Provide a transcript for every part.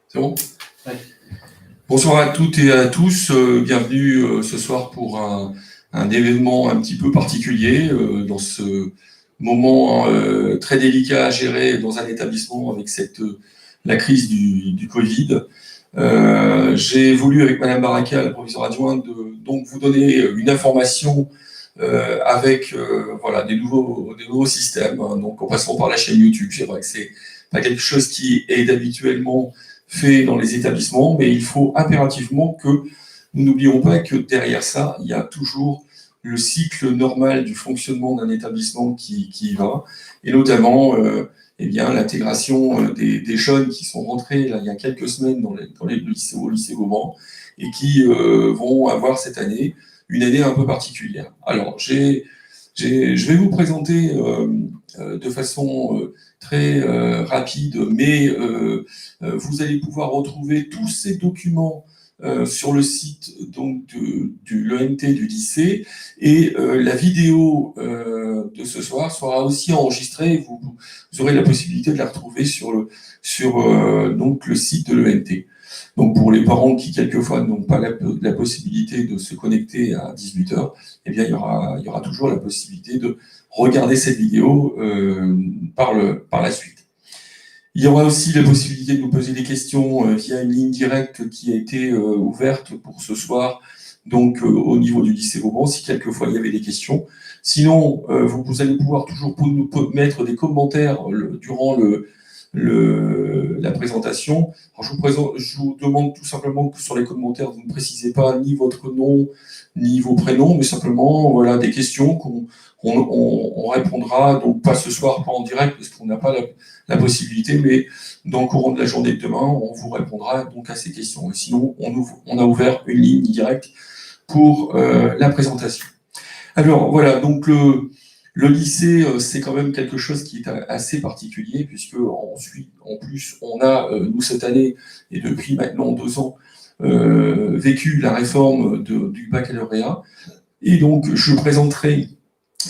C'est bon? Ouais. Bonsoir à toutes et à tous, bienvenue ce soir pour un événement un petit peu particulier dans ce moment très délicat à gérer dans un établissement avec la crise du Covid. J'ai voulu avec Madame Baraka, la proviseure adjointe, donc vous donner une information avec voilà, des nouveaux systèmes, hein, donc en passant par la chaîne YouTube. C'est vrai que c'est pas quelque chose qui est habituellement fait dans les établissements, mais il faut impérativement que nous n'oublions pas que derrière ça, il y a toujours le cycle normal du fonctionnement d'un établissement qui y va, et notamment eh bien, l'intégration des jeunes qui sont rentrés là, il y a quelques semaines au lycée Vauban et qui vont avoir cette année une année un peu particulière. Alors, je vais vous présenter de façon très rapide, mais vous allez pouvoir retrouver tous ces documents sur le site donc de l'ENT du lycée, et la vidéo de ce soir sera aussi enregistrée. Vous aurez la possibilité de la retrouver sur donc le site de l'ENT. Donc pour les parents qui quelquefois n'ont pas la possibilité de se connecter à 18h, eh bien il y aura toujours la possibilité de regarder cette vidéo par la suite. Il y aura aussi la possibilité de nous poser des questions via une ligne directe qui a été ouverte pour ce soir, donc au niveau du lycée Vauban, si quelquefois il y avait des questions. Sinon, vous allez pouvoir toujours nous mettre des commentaires durant la présentation. Alors, je vous demande tout simplement que sur les commentaires, vous ne précisez pas ni votre nom, ni vos prénoms, mais simplement voilà, des questions qu'on répondra, donc pas ce soir, pas en direct, parce qu'on n'a pas la possibilité, mais dans le courant de la journée de demain, on vous répondra donc à ces questions. Et sinon, on a ouvert une ligne directe pour la présentation. Alors voilà, donc le lycée, c'est quand même quelque chose qui est assez particulier, puisque en plus, on a, nous, cette année, et depuis maintenant 2 ans, vécu la réforme du baccalauréat. Et donc, je présenterai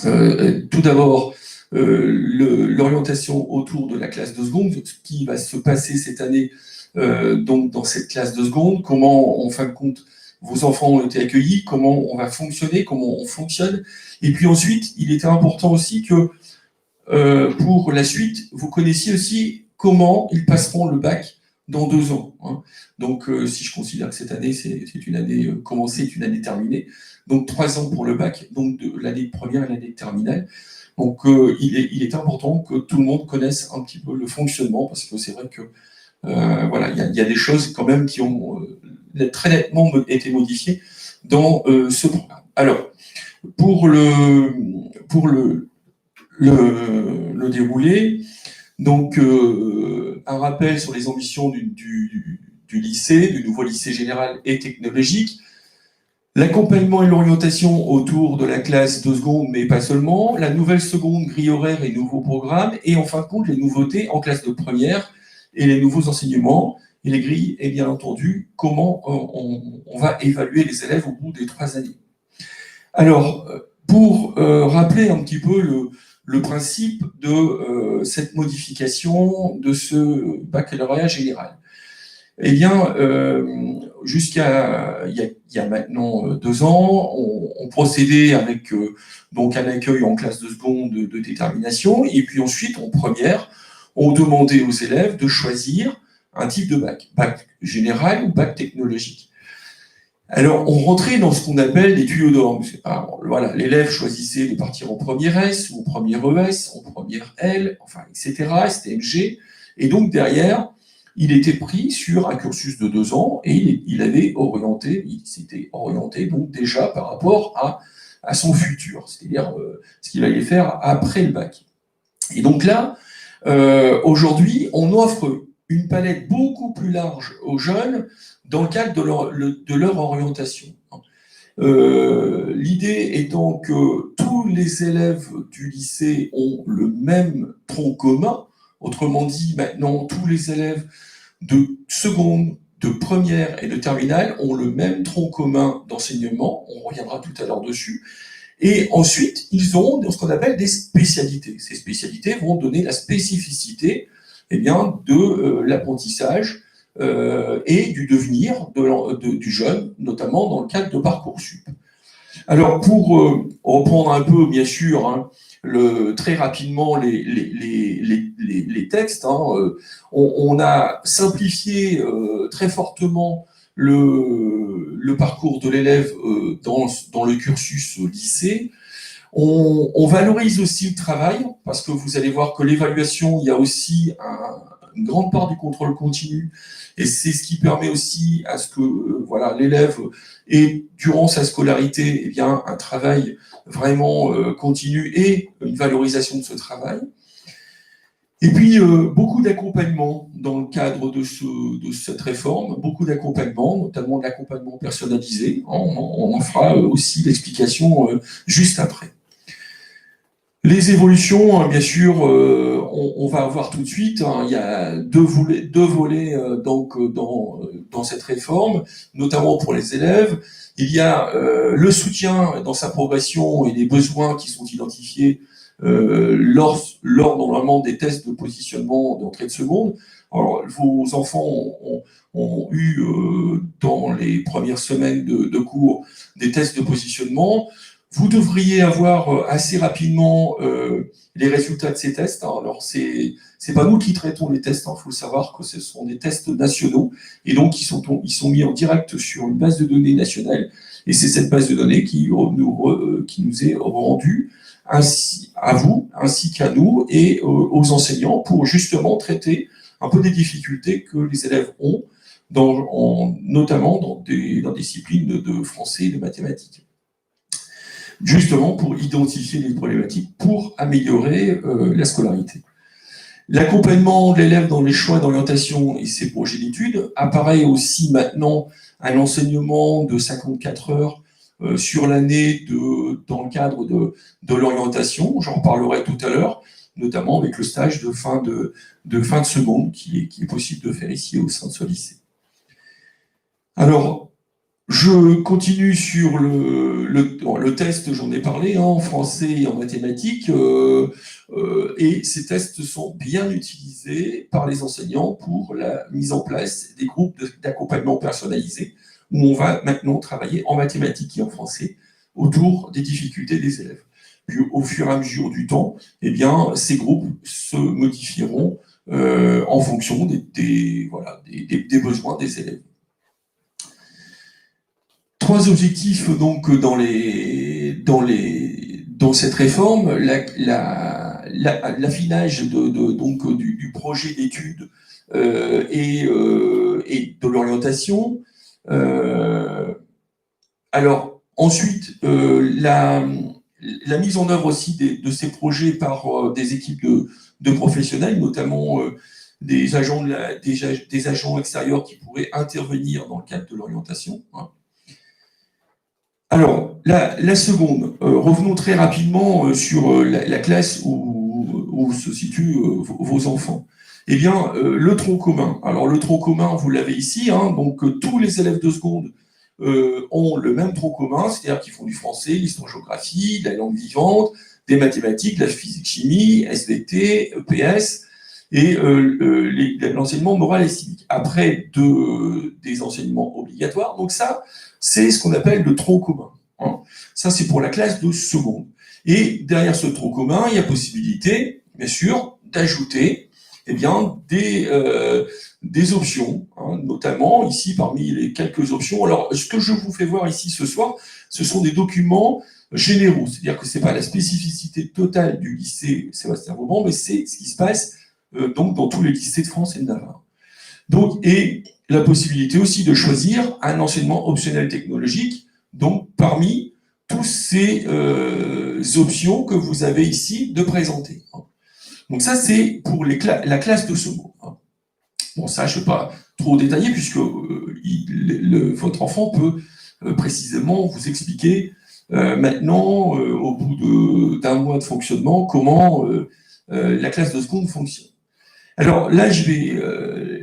tout d'abord l'orientation autour de la classe de seconde, ce qui va se passer cette année donc dans cette classe de seconde, comment, en fin de compte, vos enfants ont été accueillis, comment on va fonctionner, comment on fonctionne. Et puis ensuite, il était important aussi que pour la suite, vous connaissiez aussi comment ils passeront le bac dans 2 ans. Hein. Donc, si je considère que cette année, c'est une année commencée, c'est une année terminée, donc 3 ans pour le bac, donc de l'année première à l'année terminale. Donc, il est important que tout le monde connaisse un petit peu le fonctionnement, parce que c'est vrai que voilà, il y a des choses quand même qui ont très nettement été modifiées dans ce programme. Alors, pour le déroulé, donc un rappel sur les ambitions du lycée, du nouveau lycée général et technologique, l'accompagnement et l'orientation autour de la classe de seconde, mais pas seulement, la nouvelle seconde, grille horaire et nouveaux programmes, et en fin de compte, les nouveautés en classe de première et les nouveaux enseignements, et les grilles, et bien entendu, comment on va évaluer les élèves au bout des 3 années. Alors, pour rappeler un petit peu le principe de cette modification de ce baccalauréat général. Eh bien, jusqu'à il y a maintenant 2 ans, on procédait avec donc un accueil en classe de seconde de détermination, et puis ensuite, en première, on demandait aux élèves de choisir un type de bac général ou bac technologique. Alors, on rentrait dans ce qu'on appelle les tuyaux d'or. Voilà, l'élève choisissait de partir en première S, ou en première ES, en première L, enfin, etc., STMG, et donc derrière, il était pris sur un cursus de 2 ans, et il s'était orienté donc déjà par rapport à son futur, c'est-à-dire ce qu'il allait faire après le bac. Et donc là, aujourd'hui, on offre une palette beaucoup plus large aux jeunes dans le cadre de leur orientation. L'idée étant que tous les élèves du lycée ont le même tronc commun, autrement dit, maintenant, tous les élèves de seconde, de première et de terminale ont le même tronc commun d'enseignement, on reviendra tout à l'heure dessus, et ensuite, ils ont ce qu'on appelle des spécialités. Ces spécialités vont donner la spécificité eh bien, de l'apprentissage et du devenir du jeune, notamment dans le cadre de Parcoursup. Alors, pour reprendre un peu, bien sûr, hein, très rapidement les textes, hein, on a simplifié très fortement le parcours de l'élève dans le cursus au lycée. On valorise aussi le travail, parce que vous allez voir que l'évaluation, il y a aussi une grande part du contrôle continu, et c'est ce qui permet aussi à ce que voilà, l'élève ait, durant sa scolarité, eh bien, un travail vraiment continu et une valorisation de ce travail. Et puis, beaucoup d'accompagnement dans le cadre de cette réforme, beaucoup d'accompagnement, notamment de l'accompagnement personnalisé. On en fera aussi l'explication juste après. Les évolutions, bien sûr, on va voir tout de suite. Hein, il y a deux volets donc, dans cette réforme, notamment pour les élèves. Il y a le soutien dans sa progression et les besoins qui sont identifiés lors normalement des tests de positionnement d'entrée de seconde. Alors, vos enfants ont eu dans les premières semaines de cours des tests de positionnement. Vous devriez avoir assez rapidement les résultats de ces tests. Alors, c'est pas nous qui traitons les tests. Il faut savoir que ce sont des tests nationaux et donc ils sont mis en direct sur une base de données nationale. Et c'est cette base de données qui nous est rendue ainsi à vous, ainsi qu'à nous et aux enseignants pour justement traiter un peu des difficultés que les élèves ont, notamment dans des disciplines de français et de mathématiques. Justement pour identifier les problématiques, pour améliorer la scolarité. L'accompagnement de l'élève dans les choix d'orientation et ses projets d'études apparaît aussi maintenant un enseignement de 54 heures sur l'année dans le cadre de l'orientation. J'en parlerai tout à l'heure, notamment avec le stage de fin de seconde qui est possible de faire ici au sein de ce lycée. Alors, je continue sur le test, j'en ai parlé, hein, en français et en mathématiques, et ces tests sont bien utilisés par les enseignants pour la mise en place des groupes d'accompagnement personnalisés, où on va maintenant travailler en mathématiques et en français autour des difficultés des élèves. Puis au fur et à mesure du temps, eh bien, ces groupes se modifieront en fonction des besoins des élèves. Trois objectifs donc dans cette réforme, l'affinage du projet d'études et de l'orientation. Alors ensuite, la mise en œuvre aussi de ces projets par des équipes de professionnels, notamment des agents extérieurs qui pourraient intervenir dans le cadre de l'orientation. Hein. Alors, la seconde, revenons très rapidement sur la classe où se situent vos enfants. Eh bien, le tronc commun. Alors, le tronc commun, vous l'avez ici, hein, donc tous les élèves de seconde ont le même tronc commun, c'est-à-dire qu'ils font du français, l'histoire-géographie, de la langue vivante, des mathématiques, de la physique-chimie, SVT, EPS, et l'enseignement moral et civique. Après, des enseignements obligatoires. Donc ça, c'est ce qu'on appelle le tronc commun. Hein. Ça, c'est pour la classe de seconde. Et derrière ce tronc commun, il y a possibilité, bien sûr, d'ajouter eh bien, des options, hein, notamment ici parmi les quelques options. Alors, ce que je vous fais voir ici ce soir, ce sont des documents généraux, c'est-à-dire que ce n'est pas la spécificité totale du lycée Sébastien-Vauban, mais c'est ce qui se passe donc dans tous les lycées de France et de Navarre. Donc, et la possibilité aussi de choisir un enseignement optionnel technologique, donc parmi toutes ces options que vous avez ici de présenter. Donc ça, c'est pour la classe de seconde. Bon, ça, je ne vais pas trop détailler, puisque votre enfant peut précisément vous expliquer maintenant, au bout d'un mois de fonctionnement, comment la classe de seconde fonctionne. Alors là,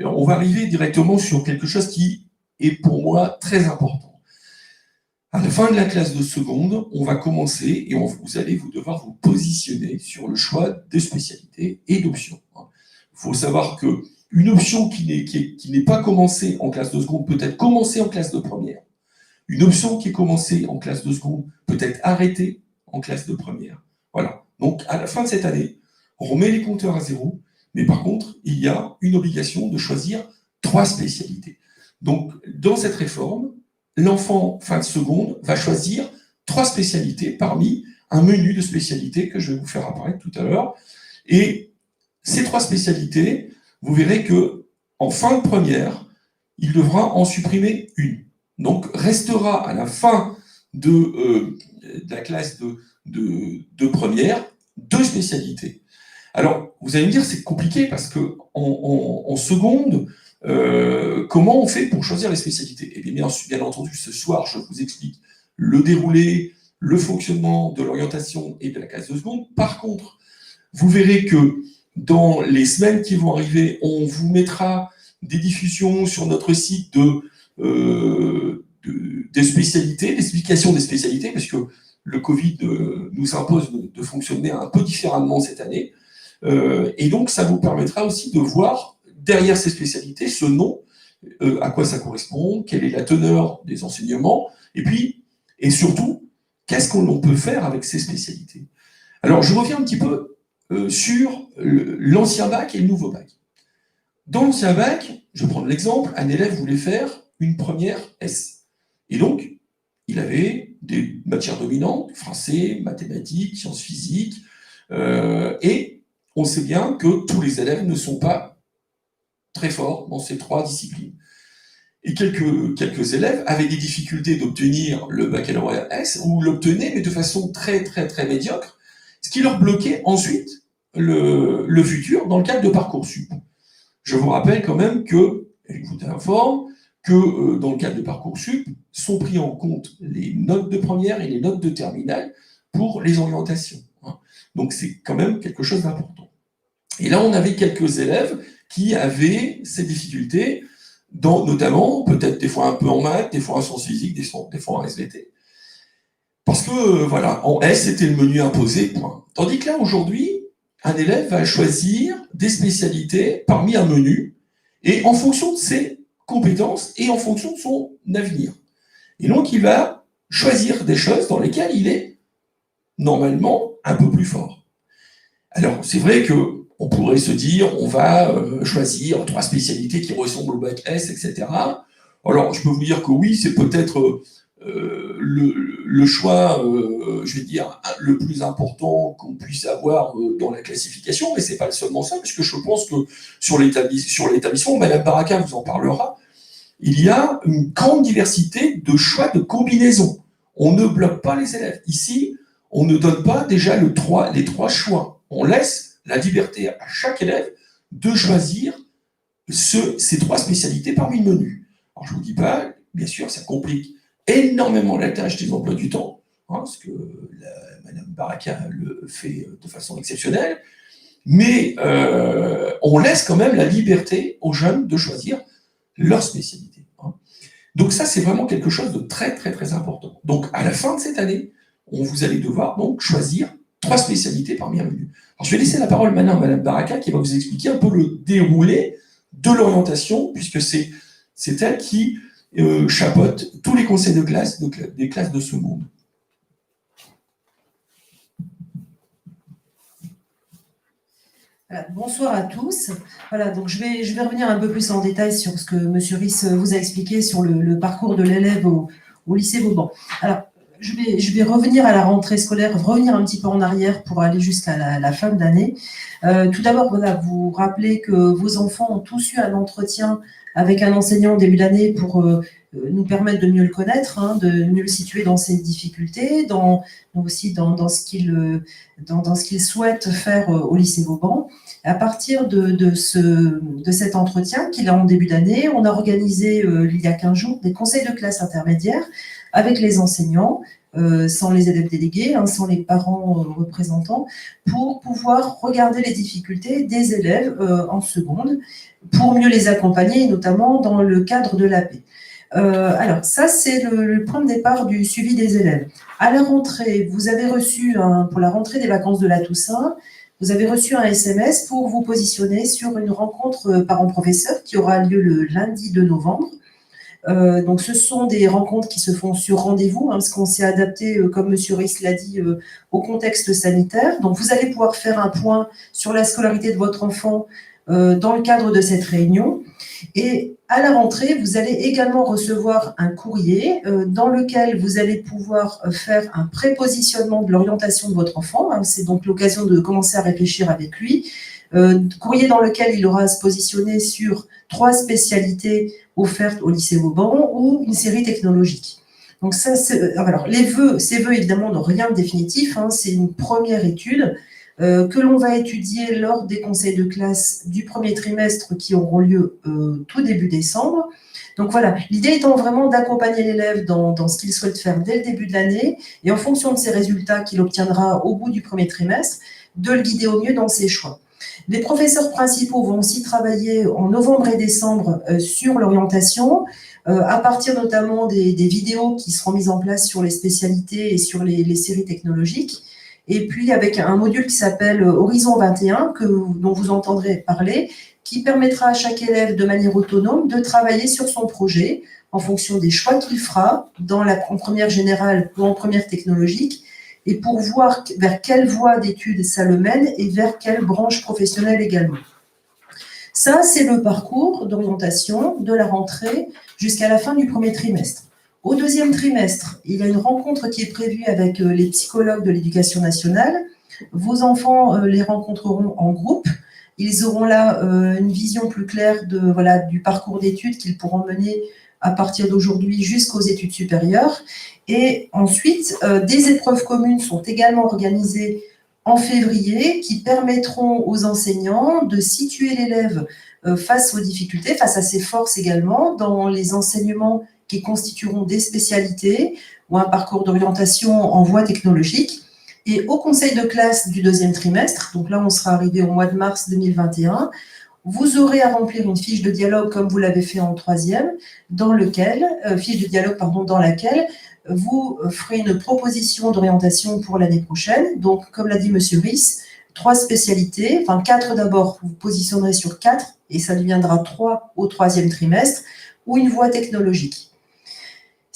on va arriver directement sur quelque chose qui est pour moi très important. À la fin de la classe de seconde, on va commencer et vous allez devoir vous positionner sur le choix de spécialités et d'options. Il faut savoir que Une option qui n'est pas commencée en classe de seconde peut être commencée en classe de première. Une option qui est commencée en classe de seconde peut être arrêtée en classe de première. Voilà. Donc, à la fin de cette année, on remet les compteurs à zéro, mais par contre, il y a une obligation de choisir 3 spécialités. Donc, dans cette réforme, l'enfant fin de seconde va choisir 3 spécialités parmi un menu de spécialités que je vais vous faire apparaître tout à l'heure. Et ces 3 spécialités, vous verrez que en fin de première, il devra en supprimer une. Donc, restera à la fin de la classe de première 2 spécialités. Alors, vous allez me dire, c'est compliqué parce que en seconde, comment on fait pour choisir les spécialités? Eh bien, bien entendu, ce soir, je vous explique le déroulé, le fonctionnement de l'orientation et de la classe de seconde. Par contre, vous verrez que dans les semaines qui vont arriver, on vous mettra des diffusions sur notre site des spécialités, l'explication des spécialités, parce que le Covid nous impose de fonctionner un peu différemment cette année. Et donc, ça vous permettra aussi de voir derrière ces spécialités ce nom, à quoi ça correspond, quelle est la teneur des enseignements, et puis, et surtout, qu'est-ce qu'on peut faire avec ces spécialités. Alors, je reviens un petit peu sur l'ancien bac et le nouveau bac. Dans l'ancien bac, je vais prendre l'exemple, un élève voulait faire une première S. Et donc, il avait des matières dominantes, français, mathématiques, sciences physiques, et on sait bien que tous les élèves ne sont pas très forts dans ces 3 disciplines. Et quelques élèves avaient des difficultés d'obtenir le baccalauréat S, ou l'obtenaient, mais de façon très, très, très médiocre, ce qui leur bloquait ensuite le futur dans le cadre de Parcoursup. Je vous rappelle quand même que, et je vous informe, que dans le cadre de Parcoursup, sont pris en compte les notes de première et les notes de terminale pour les orientations. Donc c'est quand même quelque chose d'important. Et là, on avait quelques élèves qui avaient ces difficultés, notamment, peut-être des fois un peu en maths, des fois en sciences physiques, des fois en SVT. Parce que, voilà, en S, c'était le menu imposé, point. Tandis que là, aujourd'hui, un élève va choisir des spécialités parmi un menu, et en fonction de ses compétences et en fonction de son avenir. Et donc, il va choisir des choses dans lesquelles il est normalement un peu plus fort. Alors, c'est vrai qu'on pourrait se dire, on va choisir 3 spécialités qui ressemblent au bac S, etc. Alors, je peux vous dire que oui, c'est peut-être le choix, je vais dire, le plus important qu'on puisse avoir dans la classification, mais c'est pas seulement ça, parce que je pense que sur l'établissement, Madame Baraka vous en parlera, il y a une grande diversité de choix de combinaisons. On ne bloque pas les élèves. Ici, on ne donne pas déjà les 3 choix. On laisse la liberté à chaque élève de choisir ces 3 spécialités parmi le menu. Alors, je ne vous dis pas, bien sûr, ça complique énormément la tâche des emplois du temps, parce que Madame Baraka le fait de façon exceptionnelle, mais on laisse quand même la liberté aux jeunes de choisir leur spécialité. Donc ça, c'est vraiment quelque chose de très, très, très important. Donc, à la fin de cette année, vous allez devoir donc choisir 3 spécialités parmi un menu. Alors, je vais laisser la parole maintenant à Madame Baraka qui va vous expliquer un peu le déroulé de l'orientation, puisque c'est elle qui chapeaute tous les conseils de classe des classes de seconde. Voilà, bonsoir à tous. Voilà, donc je vais revenir un peu plus en détail sur ce que M. Riss vous a expliqué sur le parcours de l'élève au lycée Vauban. Alors, je vais revenir à la rentrée scolaire, revenir un petit peu en arrière pour aller jusqu'à la fin de l'année. Tout d'abord, voilà, vous rappelez que vos enfants ont tous eu un entretien avec un enseignant au début d'année pour nous permettre de mieux le connaître, de mieux le situer dans ses difficultés, aussi dans ce qu'il souhaite faire au lycée Vauban. À partir de cet entretien qu'il a en début d'année, on a organisé il y a 15 jours des conseils de classe intermédiaires avec les enseignants, sans les élèves délégués, sans les parents représentants, pour pouvoir regarder les difficultés des élèves en seconde, pour mieux les accompagner, notamment dans le cadre de l'AP. Alors, ça, c'est le point de départ du suivi des élèves. À la rentrée, vous avez reçu, pour la rentrée des vacances de la Toussaint, vous avez reçu un SMS pour vous positionner sur une rencontre parents-professeurs qui aura lieu le lundi 2 novembre. Donc, ce sont des rencontres qui se font sur rendez-vous, parce qu'on s'est adapté, comme M. Riss l'a dit, au contexte sanitaire. Donc, vous allez pouvoir faire un point sur la scolarité de votre enfant dans le cadre de cette réunion. Et à la rentrée, vous allez également recevoir un courrier dans lequel vous allez pouvoir faire un prépositionnement de l'orientation de votre enfant. C'est donc l'occasion de commencer à réfléchir avec lui. Courrier dans lequel il aura à se positionner sur 3 spécialités offertes au lycée Vauban ou une série technologique. Donc ça, alors ces vœux évidemment n'ont rien de définitif, c'est une première étude que l'on va étudier lors des conseils de classe du premier trimestre qui auront lieu tout début décembre. Donc voilà, l'idée étant vraiment d'accompagner l'élève dans ce qu'il souhaite faire dès le début de l'année et en fonction de ses résultats qu'il obtiendra au bout du premier trimestre, de le guider au mieux dans ses choix. Les professeurs principaux vont aussi travailler en novembre et décembre sur l'orientation, à partir notamment des vidéos qui seront mises en place sur les spécialités et sur les séries technologiques. Et puis avec un module qui s'appelle Horizon 21, dont vous entendrez parler, qui permettra à chaque élève de manière autonome de travailler sur son projet en fonction des choix qu'il fera en première générale ou en première technologique, et pour voir vers quelle voie d'études ça le mène et vers quelle branche professionnelle également. Ça, c'est le parcours d'orientation de la rentrée jusqu'à la fin du premier trimestre. Au deuxième trimestre, il y a une rencontre qui est prévue avec les psychologues de l'éducation nationale. Vos enfants les rencontreront en groupe. Ils auront là une vision plus claire du parcours d'études qu'ils pourront mener à partir d'aujourd'hui jusqu'aux études supérieures. Et ensuite, des épreuves communes sont également organisées en février qui permettront aux enseignants de situer l'élève face aux difficultés, face à ses forces également, dans les enseignements qui constitueront des spécialités ou un parcours d'orientation en voie technologique. Et au conseil de classe du deuxième trimestre, donc là on sera arrivé au mois de mars 2021, vous aurez à remplir une fiche de dialogue comme vous l'avez fait en troisième, dans laquelle vous ferez une proposition d'orientation pour l'année prochaine. Donc, comme l'a dit M. Riss, 3 spécialités, 4 d'abord, vous positionnerez sur 4, et ça deviendra 3 au troisième trimestre, ou une voie technologique.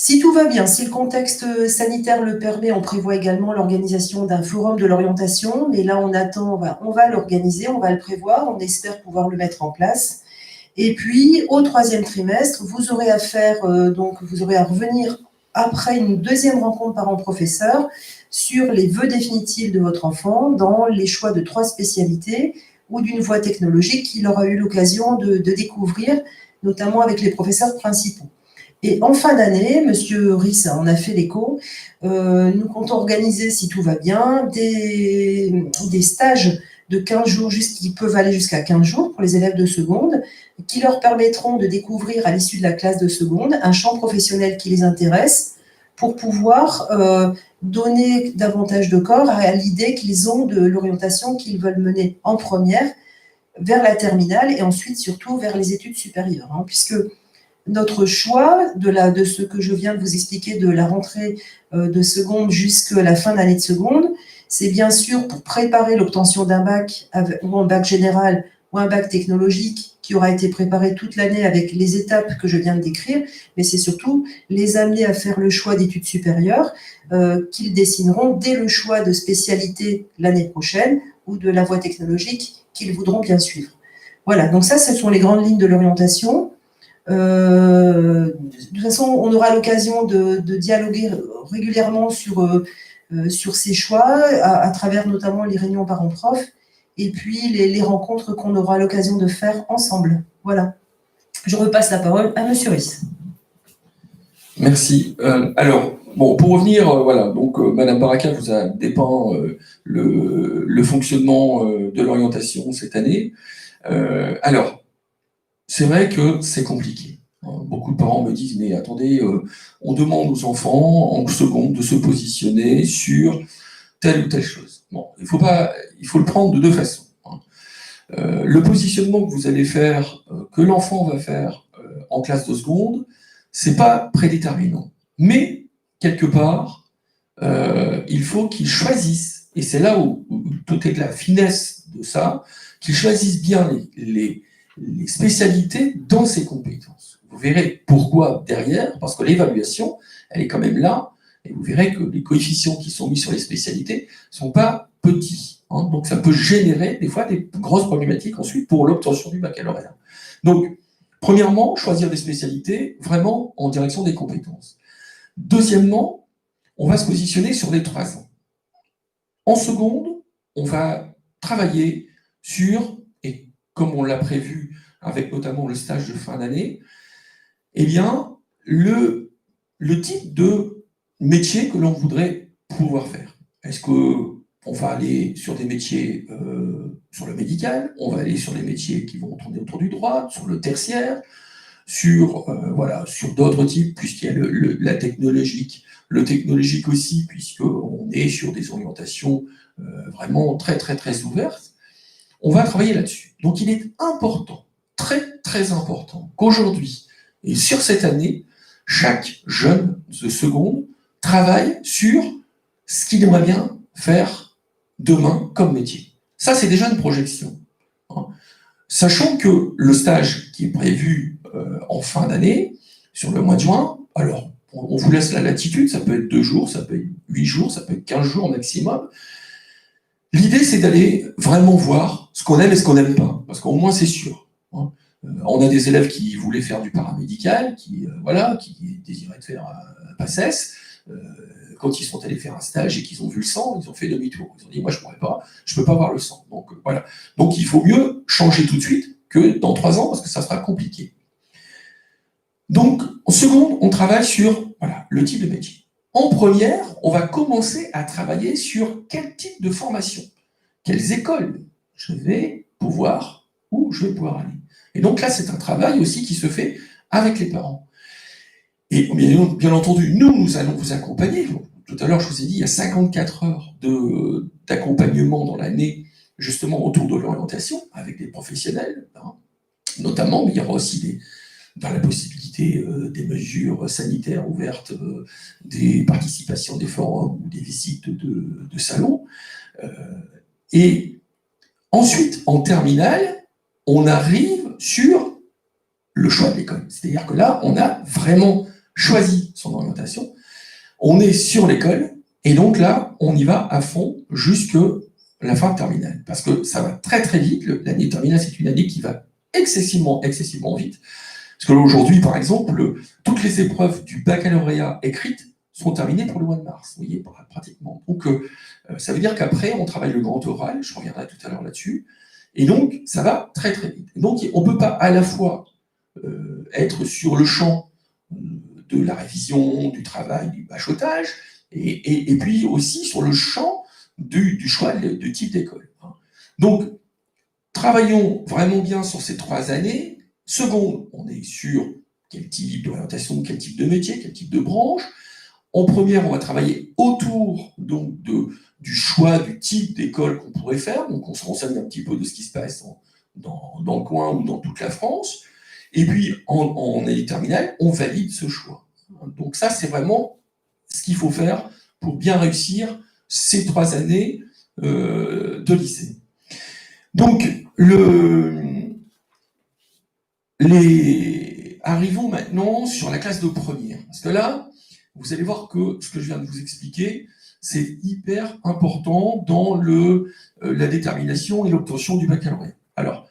Si tout va bien, si le contexte sanitaire le permet, on prévoit également l'organisation d'un forum de l'orientation, mais là on attend, on va l'organiser, on va le prévoir, on espère pouvoir le mettre en place. Et puis, au troisième trimestre, vous aurez à revenir après une deuxième rencontre parents-professeurs sur les vœux définitifs de votre enfant dans les choix de 3 spécialités ou d'une voie technologique qu'il aura eu l'occasion de découvrir, notamment avec les professeurs principaux. Et en fin d'année, M. Riss en a fait l'écho, nous comptons organiser, si tout va bien, des stages de 15 jours, qui peuvent aller jusqu'à 15 jours pour les élèves de seconde, qui leur permettront de découvrir à l'issue de la classe de seconde un champ professionnel qui les intéresse pour pouvoir donner davantage de corps à l'idée qu'ils ont de l'orientation qu'ils veulent mener en première vers la terminale et ensuite surtout vers les études supérieures, puisque notre choix de ce que je viens de vous expliquer de la rentrée de seconde jusqu'à la fin d'année de seconde, c'est bien sûr pour préparer l'obtention d'un bac ou un bac général ou un bac technologique qui aura été préparé toute l'année avec les étapes que je viens de décrire, mais c'est surtout les amener à faire le choix d'études supérieures qu'ils dessineront dès le choix de spécialité l'année prochaine ou de la voie technologique qu'ils voudront bien suivre. Voilà, donc ça, ce sont les grandes lignes de l'orientation. De toute façon, on aura l'occasion de dialoguer régulièrement sur ces choix, à travers notamment les réunions parents-prof, et puis les rencontres qu'on aura l'occasion de faire ensemble. Voilà. Je repasse la parole à M. Riss. Merci. Alors, pour revenir, Madame Baraka vous a dépeint le fonctionnement de l'orientation cette année. Alors, c'est vrai que c'est compliqué. Beaucoup de parents me disent, mais attendez, on demande aux enfants en seconde de se positionner sur telle ou telle chose. Bon, il faut le prendre de 2 façons. Le positionnement que vous allez faire, que l'enfant va faire en classe de seconde, c'est pas prédéterminant. Mais, quelque part, il faut qu'il choisisse et c'est là où tout est de la finesse de ça, qu'ils choisissent bien les spécialités dans ces compétences. Vous verrez pourquoi derrière, parce que l'évaluation, elle est quand même là, et vous verrez que les coefficients qui sont mis sur les spécialités ne sont pas petits. Donc ça peut générer des fois des grosses problématiques ensuite pour l'obtention du baccalauréat. Donc, premièrement, choisir des spécialités vraiment en direction des compétences. Deuxièmement, on va se positionner sur les 3 ans. En seconde, on va travailler sur, et comme on l'a prévu avec notamment le stage de fin d'année, eh bien, le type de métier que l'on voudrait pouvoir faire. Est-ce qu'on va aller sur des métiers sur le médical, on va aller sur les métiers qui vont tourner autour du droit, sur le tertiaire, sur d'autres types, puisqu'il y a la technologique, le technologique aussi, puisqu'on est sur des orientations vraiment très, très, très ouvertes. On va travailler là-dessus. Donc, il est important, très, très important, qu'aujourd'hui, et sur cette année, chaque jeune de seconde travaille sur ce qu'il aimerait bien faire demain comme métier. Ça, c'est déjà une projection. Sachant que le stage qui est prévu en fin d'année, sur le mois de juin, alors, on vous laisse la latitude, ça peut être 2 jours, ça peut être 8 jours, ça peut être 15 jours maximum. L'idée, c'est d'aller vraiment voir ce qu'on aime et ce qu'on n'aime pas, parce qu'au moins, c'est sûr. On a des élèves qui voulaient faire du paramédical, qui désiraient faire un PACES. Quand ils sont allés faire un stage et qu'ils ont vu le sang, ils ont fait demi-tour. Ils ont dit, moi, je ne pourrais pas, je ne peux pas voir le sang. Donc, voilà. Donc, il faut mieux changer tout de suite que dans 3 ans, parce que ça sera compliqué. Donc, en seconde, on travaille sur le type de métier. En première, on va commencer à travailler sur quel type de formation, quelles écoles je vais pouvoir aller. Et donc là, c'est un travail aussi qui se fait avec les parents. Et bien entendu, nous allons vous accompagner. Tout à l'heure, je vous ai dit, il y a 54 heures d'accompagnement dans l'année, justement autour de l'orientation, avec des professionnels, notamment, mais il y aura aussi dans la possibilité des mesures sanitaires ouvertes, des participations des forums ou des visites de salons. Et ensuite, en terminale, on arrive sur le choix de l'école. C'est-à-dire que là, on a vraiment choisi son orientation, on est sur l'école, et donc là, on y va à fond jusque la fin de terminale. Parce que ça va très très vite, l'année terminale, c'est une année qui va excessivement vite. Parce qu'aujourd'hui, par exemple, toutes les épreuves du baccalauréat écrites sont terminées pour le mois de mars, vous voyez, pratiquement. Donc, ça veut dire qu'après, on travaille le grand oral, je reviendrai tout à l'heure là-dessus, et donc, ça va très très vite. Et donc, on ne peut pas à la fois être sur le champ de la révision, du travail, du bachotage, et puis aussi sur le champ du choix de type d'école. Donc, travaillons vraiment bien sur ces 3 années. Seconde, on est sur quel type d'orientation, quel type de métier, quel type de branche. En première, on va travailler autour donc, du choix du type d'école qu'on pourrait faire. Donc, on se renseigne un petit peu de ce qui se passe dans le coin ou dans toute la France. Et puis, en année terminale, on valide ce choix. Donc ça, c'est vraiment ce qu'il faut faire pour bien réussir ces 3 années de lycée. Donc, arrivons maintenant sur la classe de première. Parce que là, vous allez voir que ce que je viens de vous expliquer, c'est hyper important dans la détermination et l'obtention du baccalauréat. Alors,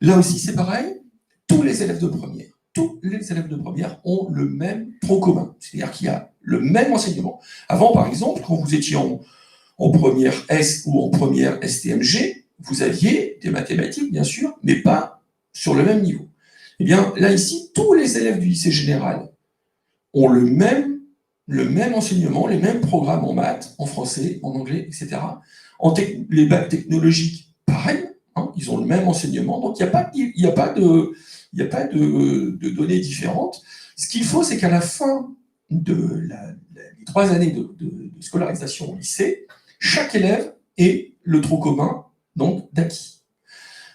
là aussi, c'est pareil, tous les élèves de première ont le même tronc commun. C'est-à-dire qu'il y a le même enseignement. Avant, par exemple, quand vous étiez en première S ou en première STMG, vous aviez des mathématiques, bien sûr, mais pas sur le même niveau. Eh bien, là, ici, tous les élèves du lycée général ont le même enseignement, les mêmes programmes en maths, en français, en anglais, etc. Les bacs technologiques, pareil, ils ont le même enseignement, donc il n'y a pas de données différentes. Ce qu'il faut, c'est qu'à la fin des 3 années de scolarisation au lycée, chaque élève ait le tronc commun donc d'acquis.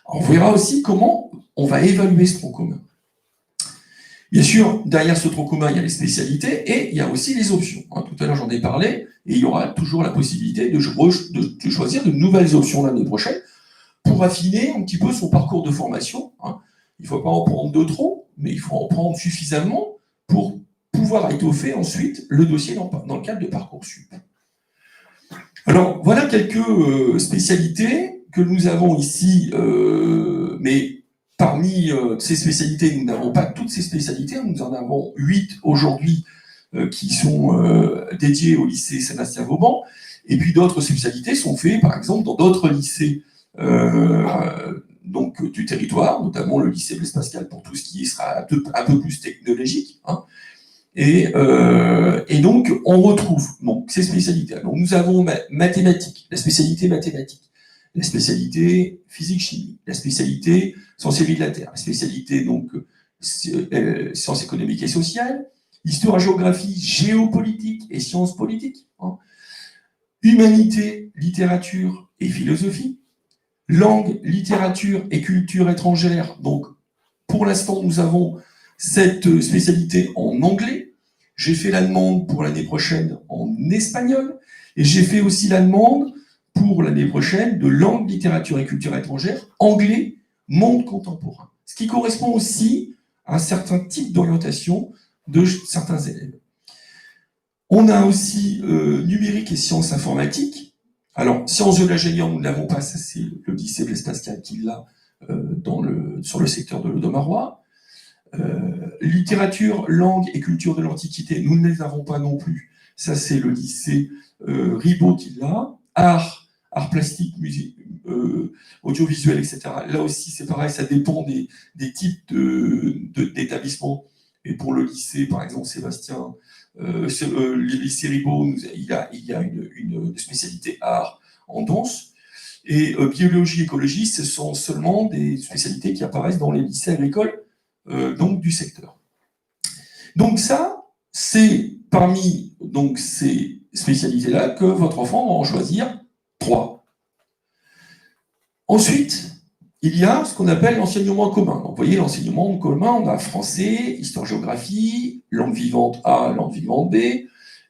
On verra aussi comment on va évaluer ce tronc commun. Bien sûr, derrière ce tronc commun, il y a les spécialités et il y a aussi les options. Tout à l'heure, j'en ai parlé, et il y aura toujours la possibilité de choisir de nouvelles options l'année prochaine pour affiner un petit peu son parcours de formation. Il ne faut pas en prendre de trop, mais il faut en prendre suffisamment pour pouvoir étoffer ensuite le dossier dans le cadre de Parcoursup. Alors, voilà quelques spécialités que nous avons ici, mais parmi ces spécialités, nous n'avons pas toutes ces spécialités, nous en avons 8 aujourd'hui qui sont dédiées au lycée Sébastien-Vauban, et puis d'autres spécialités sont faites, par exemple, dans d'autres lycées donc, du territoire, notamment le lycée Blaise Pascal pour tout ce qui sera un peu plus technologique. Et donc, on retrouve donc, ces spécialités. Donc, nous avons mathématiques, la spécialité mathématiques, la spécialité physique-chimie, la spécialité sciences et vie de la Terre, la spécialité donc sciences économiques et sociales, histoire-géographie, géopolitique et sciences politiques, humanité, littérature et philosophie, langue, littérature et culture étrangère. Donc, pour l'instant, nous avons cette spécialité en anglais. J'ai fait la demande pour l'année prochaine en espagnol et j'ai fait aussi la demande pour l'année prochaine de langue, littérature et culture étrangère, anglais, monde contemporain. Ce qui correspond aussi à un certain type d'orientation de certains élèves. On a aussi numérique et sciences informatiques. Alors, sciences de l'ingénieur, nous ne l'avons pas, ça c'est le lycée Blaise Pascal qui l'a sur le secteur de l'Audomarois. Littérature, langue et culture de l'Antiquité, nous ne les avons pas non plus. Ça, c'est le lycée Ribot qui l'a. Art plastique, musique, audiovisuel, etc. Là aussi, c'est pareil, ça dépend des types d'établissements. Et pour le lycée, par exemple, Sébastien, le lycée Ribot, il y a une spécialité art en danse. Et biologie, écologie, ce sont seulement des spécialités qui apparaissent dans les lycées agricoles donc du secteur. Donc ça, c'est parmi donc, ces spécialités-là que votre enfant va en choisir 3. Ensuite, il y a ce qu'on appelle l'enseignement commun. Donc, vous voyez, l'enseignement commun, on a français, histoire-géographie, langue vivante A, langue vivante B,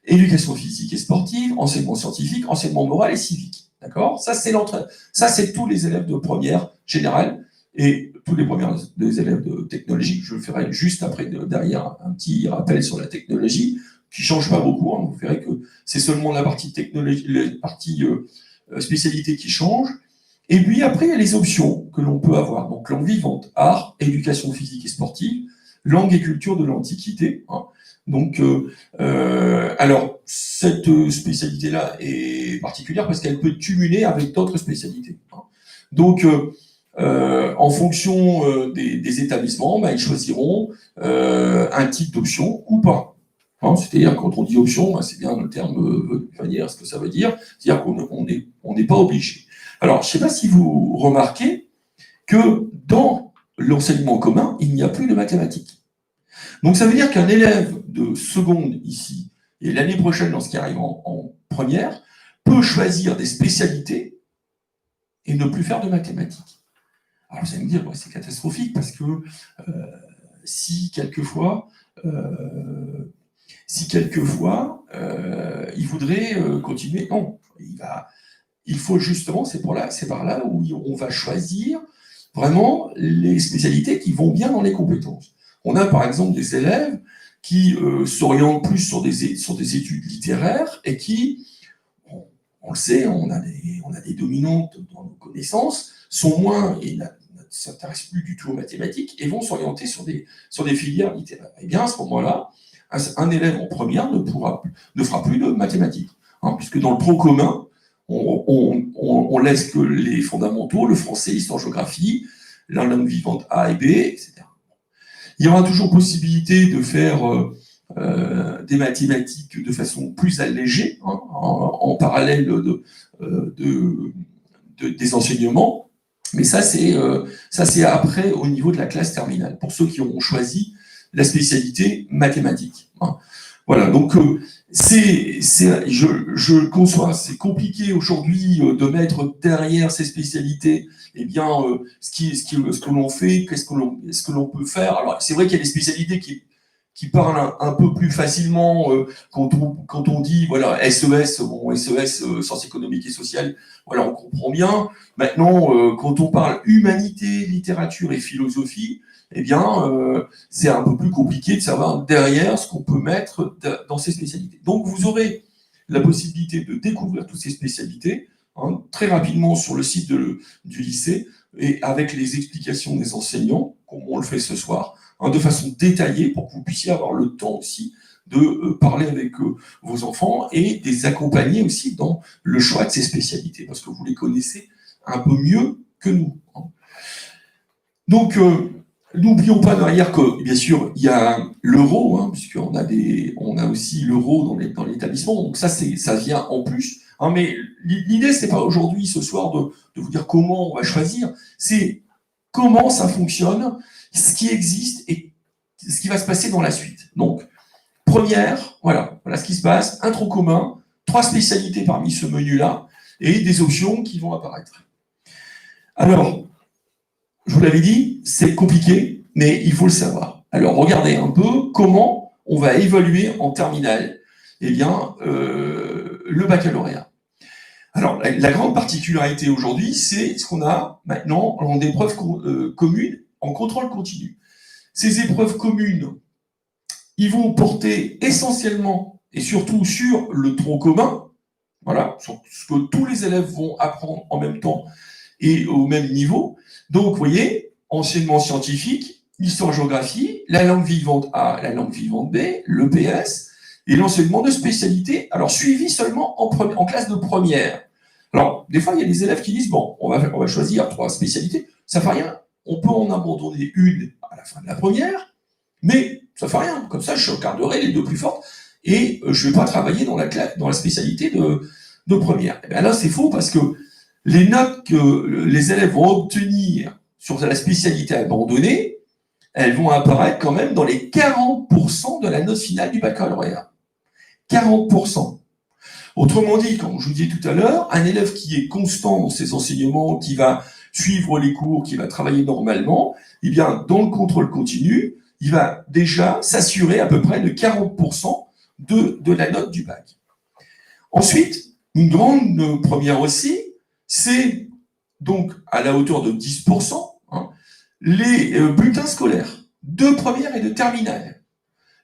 éducation physique et sportive, enseignement scientifique, enseignement moral et civique. D'accord ? Ça, c'est tous les élèves de première générale et tous les premiers des élèves de technologie. Je le ferai juste après, derrière, un petit rappel sur la technologie qui ne change pas beaucoup. Vous verrez que c'est seulement la partie technologie, la partie spécialité qui change. Et puis après, il y a les options que l'on peut avoir. Donc, langue vivante, art, éducation physique et sportive, langue et culture de l'Antiquité. Donc, alors, cette spécialité-là est particulière parce qu'elle peut cumuler avec d'autres spécialités. Donc, en fonction des établissements, ils choisiront un type d'option ou pas. C'est-à-dire, quand on dit option, c'est bien le terme veut dire ce que ça veut dire, c'est-à-dire qu'on n'est pas obligé. Alors, je ne sais pas si vous remarquez que dans l'enseignement commun, il n'y a plus de mathématiques. Donc, ça veut dire qu'un élève de seconde ici, et l'année prochaine, lorsqu'il arrive en première, peut choisir des spécialités et ne plus faire de mathématiques. Alors, vous allez me dire, c'est catastrophique parce que si quelquefois, il voudrait continuer, non, il faut justement, c'est par là où on va choisir vraiment les spécialités qui vont bien dans les compétences. On a par exemple des élèves qui s'orientent plus sur des études littéraires et qui, on le sait, on a des dominantes dans nos connaissances, sont moins et ne s'intéressent plus du tout aux mathématiques et vont s'orienter sur des filières littéraires. Et bien à ce moment-là, un élève en première ne fera plus de mathématiques, puisque dans le tronc commun, on laisse que les fondamentaux, le français, l'histoire-géographie, la langue vivante A et B, etc. Il y aura toujours possibilité de faire des mathématiques de façon plus allégée, en parallèle des enseignements, mais ça c'est après au niveau de la classe terminale, pour ceux qui auront choisi la spécialité mathématique. Voilà, donc je conçois, c'est compliqué aujourd'hui de mettre derrière ces spécialités, eh bien, ce que l'on fait, ce que l'on peut faire. Alors, c'est vrai qu'il y a des spécialités qui parle un peu plus facilement quand on dit voilà SES, bon SES, sciences économiques et sociales, voilà on comprend bien. Maintenant, quand on parle humanité, littérature et philosophie, eh bien c'est un peu plus compliqué de savoir derrière ce qu'on peut mettre dans ces spécialités. Donc vous aurez la possibilité de découvrir toutes ces spécialités très rapidement sur le site du lycée et avec les explications des enseignants, comme on le fait ce soir, de façon détaillée pour que vous puissiez avoir le temps aussi de parler avec vos enfants et de les accompagner aussi dans le choix de ces spécialités, parce que vous les connaissez un peu mieux que nous. Donc, n'oublions pas derrière que, bien sûr, il y a l'euro, puisqu'on a aussi l'euro dans l'établissement, donc ça vient en plus. Mais l'idée, c'est pas aujourd'hui, ce soir, de vous dire comment on va choisir, c'est comment ça fonctionne, ce qui existe et ce qui va se passer dans la suite. Donc, première, voilà ce qui se passe, un tronc commun, 3 spécialités parmi ce menu-là, et des options qui vont apparaître. Alors, je vous l'avais dit, c'est compliqué, mais il faut le savoir. Alors, regardez un peu comment on va évaluer en terminale, le baccalauréat. Alors, la grande particularité aujourd'hui, c'est ce qu'on a maintenant en épreuves communes en contrôle continu. Ces épreuves communes, ils vont porter essentiellement et surtout sur le tronc commun, voilà, sur ce que tous les élèves vont apprendre en même temps et au même niveau. Donc, vous voyez, enseignement scientifique, histoire-géographie, la langue vivante A, la langue vivante B, l'EPS, et l'enseignement de spécialité, alors suivi seulement en classe de première. Alors, des fois, il y a des élèves qui disent, bon, on va choisir 3 spécialités, ça ne fait rien, on peut en abandonner une à la fin de la première, mais ça ne fait rien, comme ça, je regarderai les 2 plus fortes, et je ne vais pas travailler dans la spécialité de première. Et bien là, c'est faux, parce que les notes que les élèves vont obtenir sur la spécialité abandonnée, elles vont apparaître quand même dans les 40% de la note finale du baccalauréat. 40%. Autrement dit, comme je vous disais tout à l'heure, un élève qui est constant dans ses enseignements, qui va suivre les cours, qui va travailler normalement, eh bien, dans le contrôle continu, il va déjà s'assurer à peu près de 40% de la note du bac. Ensuite, une grande première aussi, c'est donc à la hauteur de 10%, les bulletins scolaires de première et de terminale,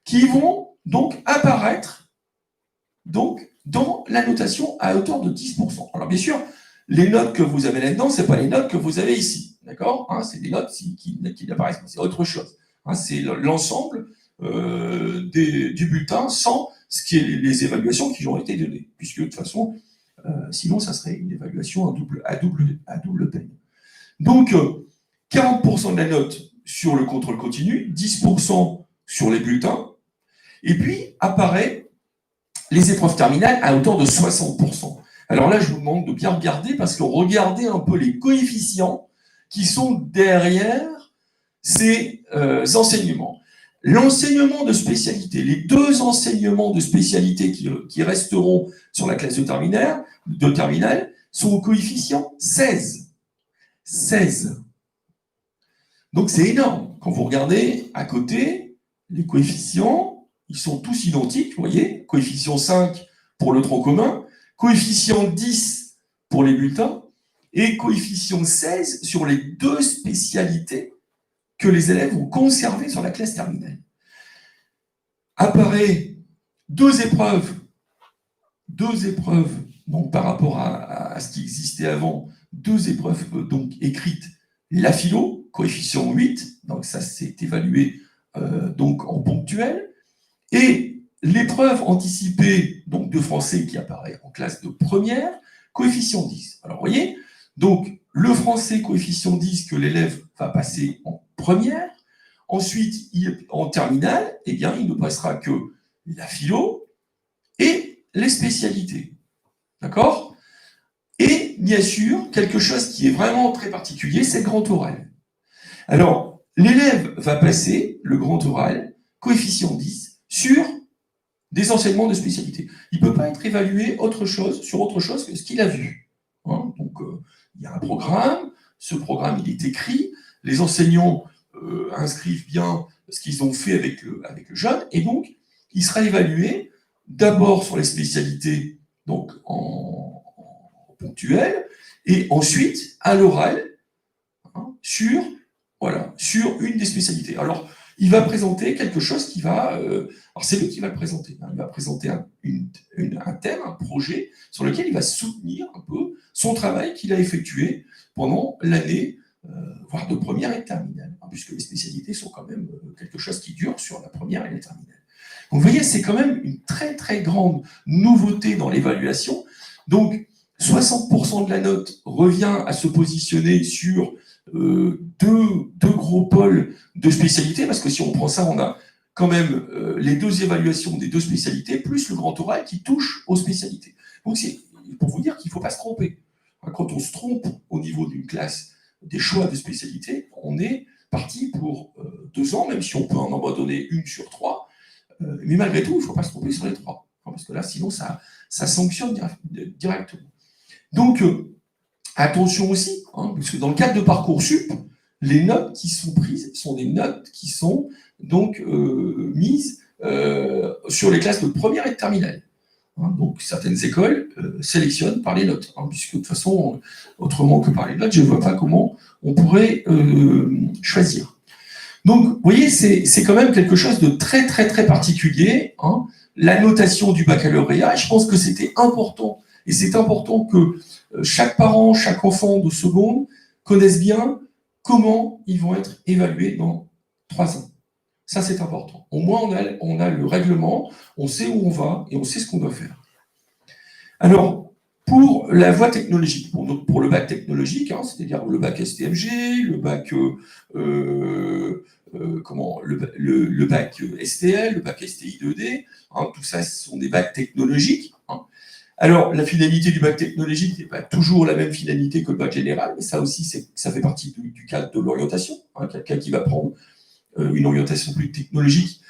qui vont donc apparaître donc, dans la notation à hauteur de 10%. Alors bien sûr, les notes que vous avez là-dedans, ce n'est pas les notes que vous avez ici, d'accord, c'est des notes qui apparaissent, c'est autre chose. C'est l'ensemble du bulletin sans ce qui est les évaluations qui ont été données, puisque de toute façon, sinon ça serait une évaluation à double peine. Donc, 40% de la note sur le contrôle continu, 10% sur les bulletins, et puis apparaît les épreuves terminales à hauteur de 60%. Alors là, je vous demande de bien regarder, parce que regardez un peu les coefficients qui sont derrière ces enseignements. L'enseignement de spécialité, les 2 enseignements de spécialité qui resteront sur la classe de terminale sont au coefficient 16. 16. Donc c'est énorme. Quand vous regardez à côté, les coefficients, ils sont tous identiques, vous voyez, coefficient 5 pour le tronc commun, coefficient 10 pour les bulletins, et coefficient 16 sur les 2 spécialités que les élèves vont conserver sur la classe terminale. Apparaît 2 épreuves, donc par rapport à ce qui existait avant, 2 épreuves donc écrites, la philo, coefficient 8, donc ça c'est évalué donc en ponctuel, et l'épreuve anticipée donc de français qui apparaît en classe de première, coefficient 10. Alors vous voyez, donc le français coefficient 10 que l'élève va passer en première, ensuite en terminale, eh bien il ne passera que la philo et les spécialités. D'accord ? Et bien sûr, quelque chose qui est vraiment très particulier, c'est le grand oral. Alors, l'élève va passer le grand oral, coefficient 10, sur des enseignements de spécialité. Il ne peut pas être évalué sur autre chose que ce qu'il a vu. Donc, il y a un programme, ce programme, il est écrit, les enseignants inscrivent bien ce qu'ils ont fait avec le jeune, et donc, il sera évalué d'abord sur les spécialités, donc en ponctuel, et ensuite à l'oral, hein, sur une des spécialités. Alors, il va présenter quelque chose qui va... alors, c'est lui qui va le présenter. Hein, il va présenter un thème, un projet, sur lequel il va soutenir un peu son travail qu'il a effectué pendant l'année, voire de première et de terminale, hein, puisque les spécialités sont quand même quelque chose qui dure sur la première et la terminale. Donc, vous voyez, c'est quand même une très, très grande nouveauté dans l'évaluation. Donc, 60% de la note revient à se positionner sur deux gros pôles de spécialités, parce que si on prend ça, on a quand même les deux évaluations des deux spécialités, plus le grand oral qui touche aux spécialités. Donc, c'est pour vous dire qu'il ne faut pas se tromper. Quand on se trompe au niveau d'une classe des choix de spécialité, on est parti pour 2 ans, même si on peut en abandonner une sur 3. Mais malgré tout, il ne faut pas se tromper sur les 3. Parce que là, sinon, ça sanctionne directement. Donc, attention aussi, hein, parce que dans le cadre de Parcoursup, les notes qui sont prises sont des notes qui sont donc mises sur les classes de première et de terminale. Hein, donc, certaines écoles sélectionnent par les notes, hein, puisque de toute façon, autrement que par les notes, je ne vois pas comment on pourrait choisir. Donc, vous voyez, c'est quand même quelque chose de très, très, très particulier, hein, la notation du baccalauréat. Je pense que c'était important, et c'est important que chaque parent, chaque enfant de seconde connaisse bien comment ils vont être évalués dans 3 ans. Ça, c'est important. Au moins, on a le règlement, on sait où on va et on sait ce qu'on doit faire. Alors, pour la voie technologique, pour le bac technologique, hein, c'est-à-dire le bac STMG, le bac le bac STL, le bac STI 2D, hein, tout ça, ce sont des bacs technologiques. Hein. Alors, la finalité du bac technologique n'est pas toujours la même finalité que le bac général, mais ça aussi, ça fait partie du cadre de l'orientation. Hein. Quelqu'un qui va prendre une orientation plus technologique,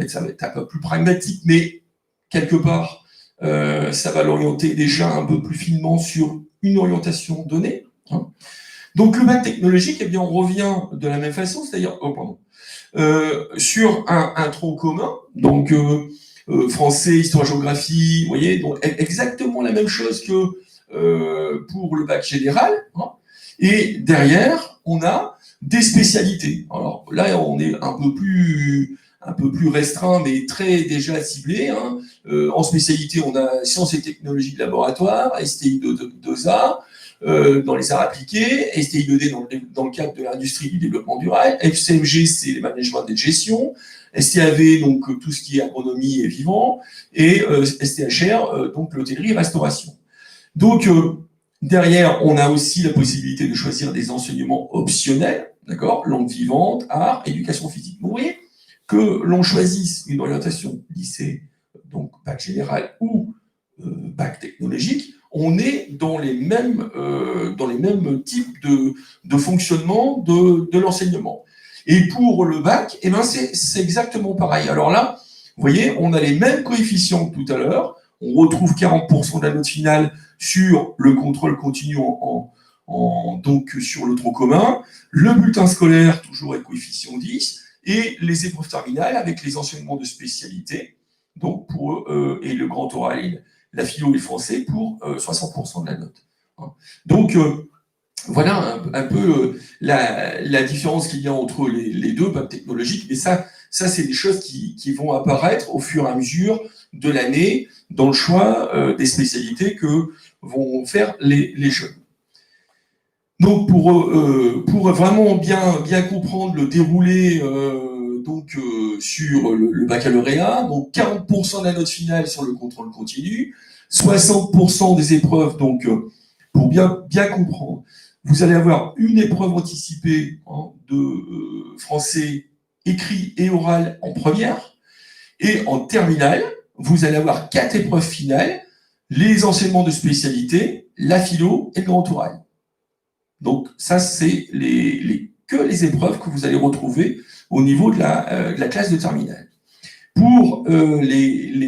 ça va être un peu plus pragmatique, mais quelque part, ça va l'orienter déjà un peu plus finement sur une orientation donnée. Hein. Donc, le bac technologique, eh bien, on revient de la même façon, c'est-à-dire, sur un tronc commun, donc français, histoire-géographie, vous voyez, donc exactement la même chose que pour le bac général. Hein. Et derrière, on a des spécialités. Alors là, on est un peu plus restreint, mais très déjà ciblé. Hein. En spécialité, on a sciences et technologies de laboratoire, STI 2A, dans les arts appliqués, STI 2D dans le cadre de l'industrie du développement durable, FCMG, c'est les managements de gestion, STAV, donc tout ce qui est agronomie et vivant, et STHR, donc l'hôtellerie et restauration. Donc, derrière, on a aussi la possibilité de choisir des enseignements optionnels, d'accord, langue vivante, art, éducation physique. Vous voyez que l'on choisisse une orientation lycée, donc bac général ou bac technologique, on est dans les mêmes types de fonctionnement de l'enseignement. Et pour le bac, eh ben c'est exactement pareil. Alors là, vous voyez, on a les mêmes coefficients que tout à l'heure. On retrouve 40% de la note finale sur le contrôle continu donc sur le tronc commun, le bulletin scolaire toujours avec coefficient 10, et les épreuves terminales avec les enseignements de spécialité, donc et le grand oral, la philo et le français pour 60% de la note. Donc, voilà un peu la différence qu'il y a entre les deux bacs technologiques, mais ça c'est des choses qui vont apparaître au fur et à mesure de l'année dans le choix des spécialités que vont faire les jeunes. Donc, pour vraiment bien comprendre le déroulé sur le baccalauréat, donc 40% de la note finale sur le contrôle continu, 60% des épreuves, donc pour bien comprendre, vous allez avoir une épreuve anticipée de français écrit et oral en première, et en terminale, vous allez avoir 4 épreuves finales, les enseignements de spécialité, la philo et le grand oral. Donc ça, c'est que les épreuves que vous allez retrouver au niveau de la classe de terminale. Pour les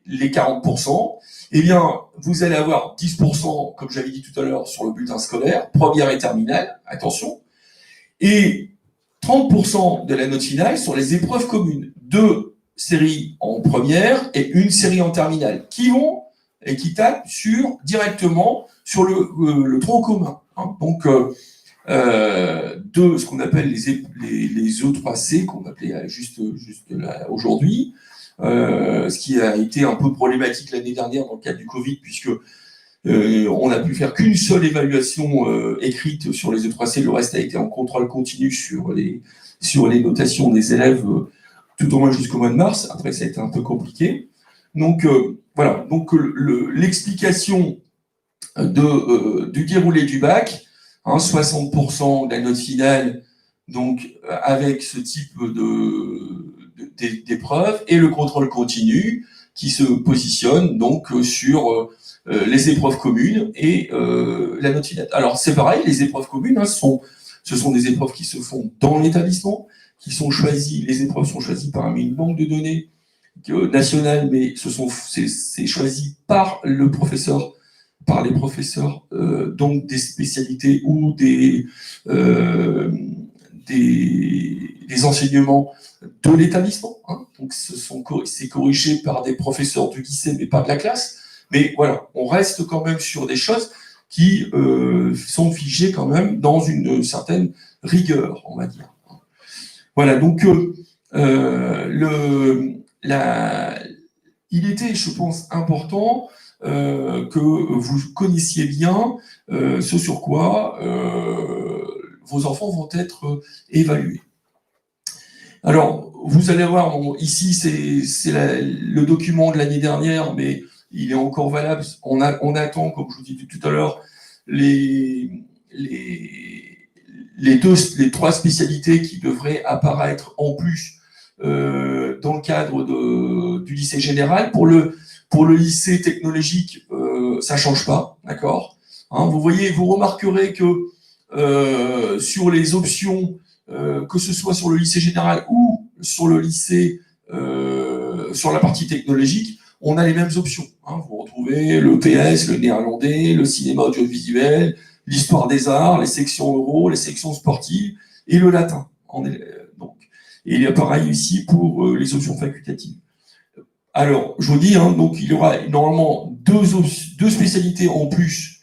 40%, eh bien, vous allez avoir 10%, comme j'avais dit tout à l'heure, sur le bulletin scolaire, première et terminale, attention, et 30% de la note finale sur les épreuves communes. 2 séries en première et 1 série en terminale, qui vont et qui tapent directement sur le tronc commun. Hein. Donc, ce qu'on appelle les E3C, qu'on appelait juste là aujourd'hui, ce qui a été un peu problématique l'année dernière dans le cadre du Covid, puisque on n'a pu faire qu'une seule évaluation écrite sur les E3C, le reste a été en contrôle continu sur les notations des élèves, tout au moins jusqu'au mois de mars. Après, ça a été un peu compliqué. Donc, voilà. Donc, l'explication du déroulé du bac, 60% de la note finale, donc avec ce type d'épreuve, et le contrôle continu qui se positionne donc sur les épreuves communes et la note finale. Alors c'est pareil, les épreuves communes, ce sont des épreuves qui se font dans l'établissement, les épreuves sont choisies par une banque de données nationale, mais c'est choisi par le professeur, par les professeurs, donc des spécialités ou des enseignements de l'établissement. Hein. Donc c'est corrigé par des professeurs du lycée, mais pas de la classe. Mais voilà, on reste quand même sur des choses qui sont figées quand même dans une certaine rigueur, on va dire. Voilà, donc il était, je pense, important que vous connaissiez bien ce sur quoi vos enfants vont être évalués. Alors, vous allez voir, ici, c'est le document de l'année dernière, mais il est encore valable. On attend, comme je vous disais tout à l'heure, les 3 spécialités qui devraient apparaître en plus dans le cadre du lycée général. Pour le lycée technologique, ça ne change pas, d'accord, hein, vous remarquerez que sur les options, que ce soit sur le lycée général ou sur le lycée, sur la partie technologique, on a les mêmes options. Hein. Vous retrouvez le PS, le néerlandais, le cinéma audiovisuel, l'histoire des arts, les sections euro, les sections sportives et le latin. Et il y a pareil ici pour les options facultatives. Alors, je vous dis, donc il y aura normalement deux spécialités en plus.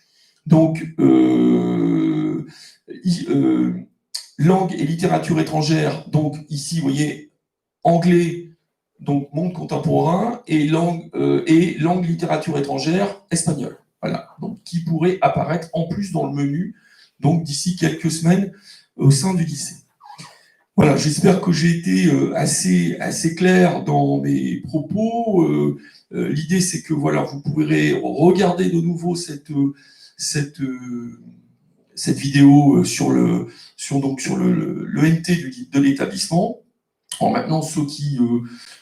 Donc, langue et littérature étrangère. Donc ici, vous voyez, anglais, donc monde contemporain, et langue littérature étrangère espagnole. Voilà, donc qui pourrait apparaître en plus dans le menu, donc d'ici quelques semaines au sein du lycée. Voilà, j'espère que j'ai été assez clair dans mes propos. L'idée, c'est que voilà, vous pourrez regarder de nouveau cette vidéo sur le NT de l'établissement. Alors maintenant, ceux qui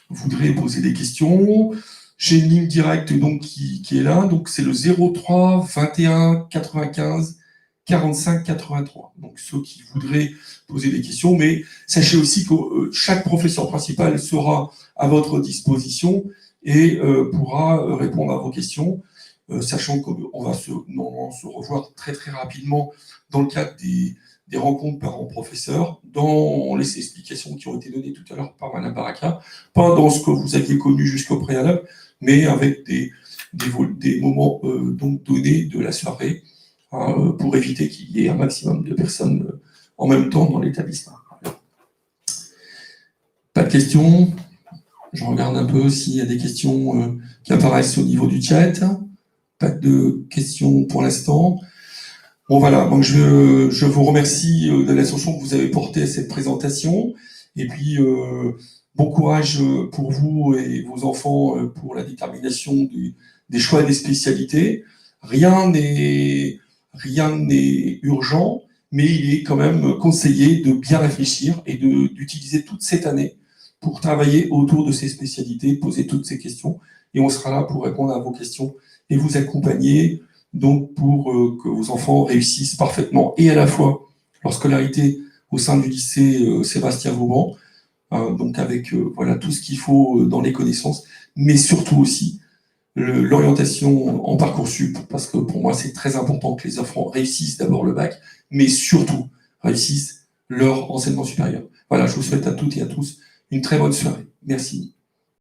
voudraient poser des questions, j'ai une ligne directe donc, qui est là, donc c'est le 03 21 95 45 83. Donc ceux qui voudraient poser des questions, mais sachez aussi que chaque professeur principal sera à votre disposition et pourra répondre à vos questions, sachant qu'on va se revoir très très rapidement dans le cadre des rencontres parents-professeurs, dans les explications qui ont été données tout à l'heure par Madame Baraka, pas dans ce que vous aviez connu jusqu'au préalable, mais avec des moments donc donnés de la soirée, pour éviter qu'il y ait un maximum de personnes en même temps dans l'établissement. Pas de questions? Je regarde un peu s'il y a des questions qui apparaissent au niveau du chat. Pas de questions pour l'instant. Bon voilà, donc je vous remercie de l'attention que vous avez portée à cette présentation. Et puis, bon courage pour vous et vos enfants pour la détermination des choix des spécialités. Rien n'est urgent, mais il est quand même conseillé de bien réfléchir et d'utiliser toute cette année pour travailler autour de ces spécialités, poser toutes ces questions. Et on sera là pour répondre à vos questions et vous accompagner donc pour que vos enfants réussissent parfaitement et à la fois leur scolarité au sein du lycée Sébastien Vauban, donc avec voilà, tout ce qu'il faut dans les connaissances, mais surtout aussi l'orientation en Parcoursup, parce que pour moi c'est très important que les enfants réussissent d'abord le bac, mais surtout réussissent leur enseignement supérieur. Voilà, je vous souhaite à toutes et à tous une très bonne soirée. Merci.